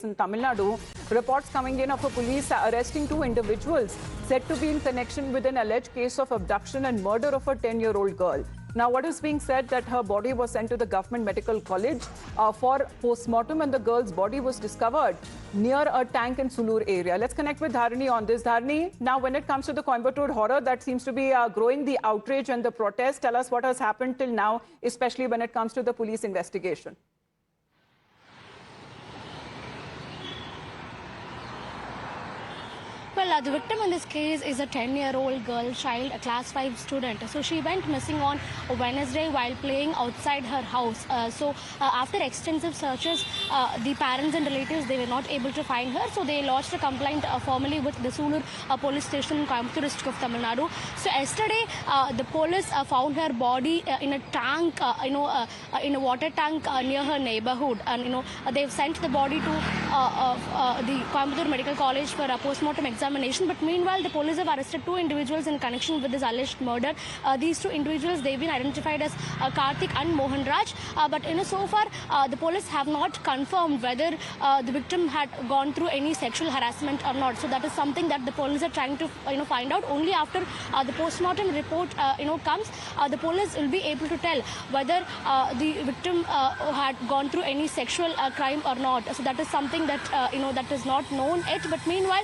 In Tamil Nadu, reports coming in of a police arresting two individuals said to be in connection with an alleged case of abduction and murder of a 10-year-old girl. Now, what is being said that her body was sent to the government medical college for post-mortem, and the girl's body was discovered near a tank in Sulur area. Let's connect with Dharani on this. Dharani, now when it comes to the Coimbatore horror that seems to be growing, the outrage and the protest, tell us what has happened till now, especially when it comes to the police investigation. Well, the victim in this case is a 10-year-old girl child, a class 5 student. So she went missing on Wednesday while playing outside her house. After extensive searches, the parents and relatives, they were not able to find her. So they lodged a complaint formally with the Sulur police station in Coimbatore district of Tamil Nadu. So yesterday, the police found her body in a tank, in a water tank near her neighborhood. And, they've sent the body to the Coimbatore Medical College for a post-mortem examination. But meanwhile, the police have arrested two individuals in connection with this alleged murder. These two individuals, they've been identified as Karthik and Mohan Raj. But so far, the police have not confirmed whether the victim had gone through any sexual harassment or not. So that is something that the police are trying to find out. Only after the post-mortem report comes, the police will be able to tell whether the victim had gone through any sexual crime or not. So that is something that that is not known yet. But meanwhile,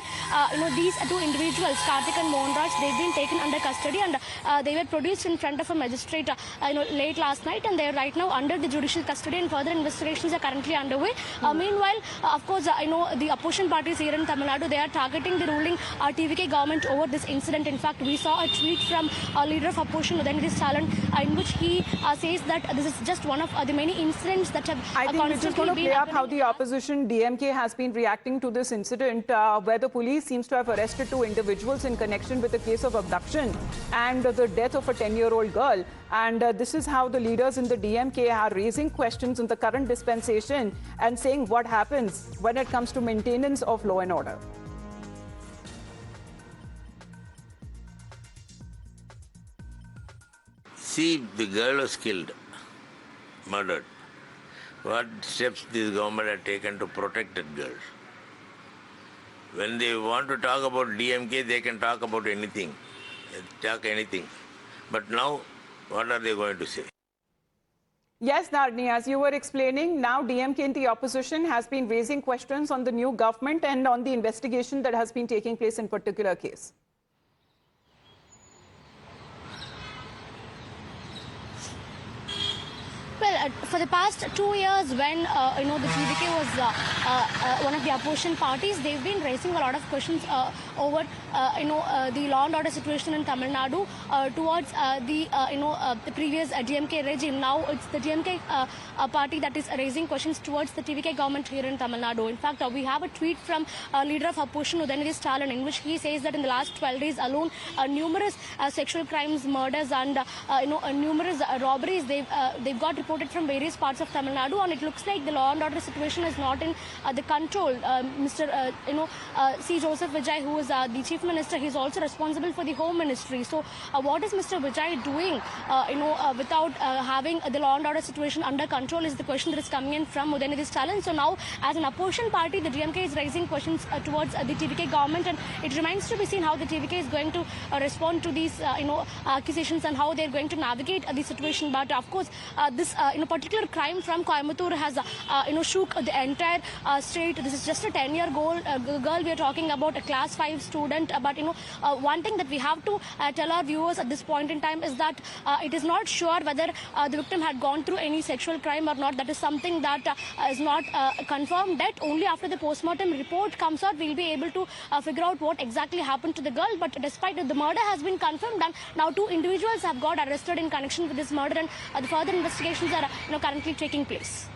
these two individuals, Karthik and Mohan Raj, they've been taken under custody, and they were produced in front of a magistrate late last night, and they are right now under the judicial custody, and further investigations are currently underway. Meanwhile, of course, the opposition parties here in Tamil Nadu, they are targeting the ruling TVK government over this incident. In fact, we saw a tweet from a leader of opposition, Nadu, in which he says that this is just one of the many incidents that have I think we're just going to play up how the opposition DMK has been reacting to this incident, where the police seems to have arrested two individuals in connection with the case of abduction and the death of a 10-year-old girl. And this is how the leaders in the DMK are raising questions on the current dispensation and saying what happens when it comes to maintenance of law and order. See, the girl was killed, murdered. What steps this government had taken to protect that girl? When they want to talk about DMK, they can talk about anything, But now, what are they going to say? Yes, Dharani, as you were explaining, now DMK in the opposition has been raising questions on the new government and on the investigation that has been taking place in particular case. Well, for the past 2 years, when the TVK was one of the opposition parties, they've been raising a lot of questions over the law and order situation in Tamil Nadu towards the previous DMK regime. Now it's the DMK party that is raising questions towards the TVK government here in Tamil Nadu. In fact, we have a tweet from leader of opposition, Nadu, in which he says that in the last 12 days alone, numerous sexual crimes, murders, and numerous robberies they've got reported from various parts of Tamil Nadu, and it looks like the law and order situation is not in the control. Mr. C. Joseph Vijay, who is the chief minister, he's also responsible for the home ministry. So what is Mr. Vijay doing, without having the law and order situation under control is the question that is coming in from Udayanidhi Stalin. So now, as an opposition party, the DMK is raising questions towards the TVK government, and it remains to be seen how the TVK is going to respond to these, accusations and how they're going to navigate the situation. But of course, this particular crime from Coimbatore has shook the entire state. This is just a 10-year-old girl we are talking about, a class 5 student. But one thing that we have to tell our viewers at this point in time is that it is not sure whether the victim had gone through any sexual crime or not. That is something that is not confirmed yet. Only after the post-mortem report comes out, we'll be able to figure out what exactly happened to the girl. But despite the murder has been confirmed, and now two individuals have got arrested in connection with this murder, and the further investigations are currently taking place.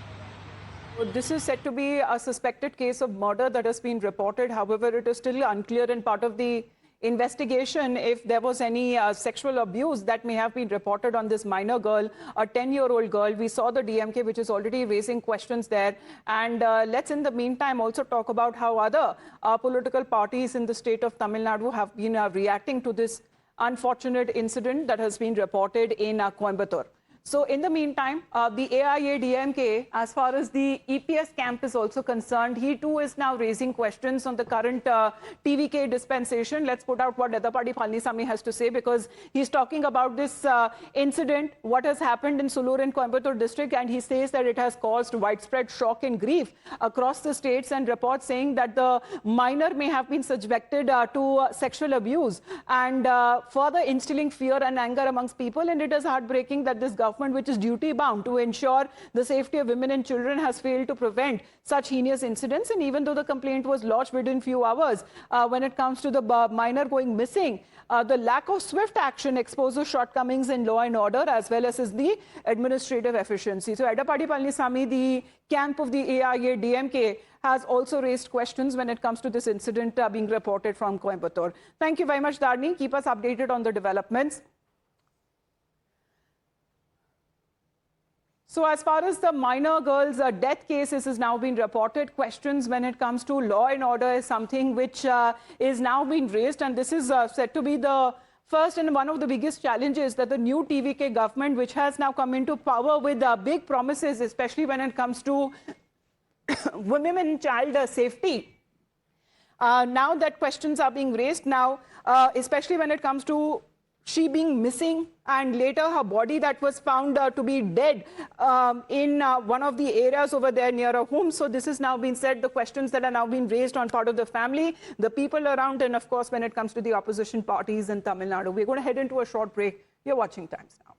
This is said to be a suspected case of murder that has been reported. However, it is still unclear in part of the investigation if there was any sexual abuse that may have been reported on this minor girl, a 10-year-old girl. We saw the DMK, which is already raising questions there. And let's, in the meantime, also talk about how other political parties in the state of Tamil Nadu have been reacting to this unfortunate incident that has been reported in Coimbatore. So in the meantime, the AIADMK, as far as the EPS camp is also concerned, he too is now raising questions on the current TVK dispensation. Let's put out what Edappadi Palaniswamy has to say, because he's talking about this incident, what has happened in Sulur and Coimbatore district, and he says that it has caused widespread shock and grief across the states, and reports saying that the minor may have been subjected to sexual abuse, and further instilling fear and anger amongst people. And it is heartbreaking that this government, which is duty bound to ensure the safety of women and children, has failed to prevent such heinous incidents. And even though the complaint was lodged within few hours, when it comes to the minor going missing, the lack of swift action exposes shortcomings in law and order, as well as the administrative efficiency. So Edappadi Palaniswamy, the camp of the AIADMK, has also raised questions when it comes to this incident being reported from Coimbatore. Thank you very much, Dharni. Keep us updated on the developments. So as far as the minor girl's death cases is now being reported, questions when it comes to law and order is something which is now being raised. And this is said to be the first and one of the biggest challenges that the new TVK government, which has now come into power with big promises, especially when it comes to women and child safety. Now that questions are being raised now, especially when it comes to she being missing, and later her body that was found to be dead in one of the areas over there near her home. So this is now being said, the questions that are now being raised on part of the family, the people around, and of course when it comes to the opposition parties in Tamil Nadu. We're going to head into a short break. You're watching Times Now.